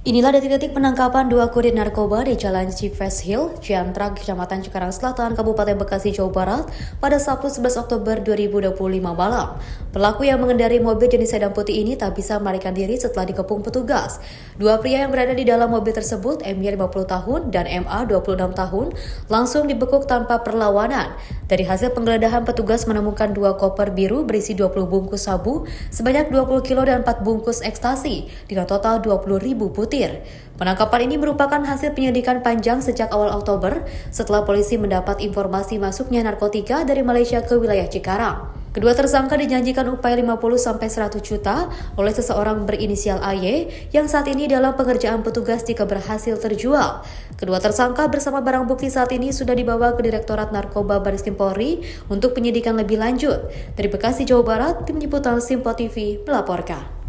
Inilah detik-detik penangkapan dua kurir narkoba di Jalan Cives Hill, Ciantrang, Kecamatan Cikarang Selatan, Kabupaten Bekasi, Jawa Barat pada Sabtu 11 Oktober 2025 malam. Pelaku yang mengendarai mobil jenis sedan putih ini tak bisa melarikan diri setelah dikepung petugas. Dua pria yang berada di dalam mobil tersebut, MY 50 tahun dan MA 26 tahun, langsung dibekuk tanpa perlawanan. Dari hasil penggeledahan, petugas menemukan dua koper biru berisi 20 bungkus sabu, sebanyak 20 kilo dan 4 bungkus ekstasi, dengan total 20.000 butir. Penangkapan ini merupakan hasil penyelidikan panjang sejak awal Oktober setelah polisi mendapat informasi masuknya narkotika dari Malaysia ke wilayah Cikarang. Kedua tersangka dijanjikan upaya 50-100 juta oleh seseorang berinisial AY yang saat ini dalam pengerjaan petugas jika berhasil terjual. Kedua tersangka bersama barang bukti saat ini sudah dibawa ke Direktorat Narkoba Barreskrim Polri untuk penyidikan lebih lanjut. Dari Bekasi, Jawa Barat, Tim Liputan Simpo TV melaporkan.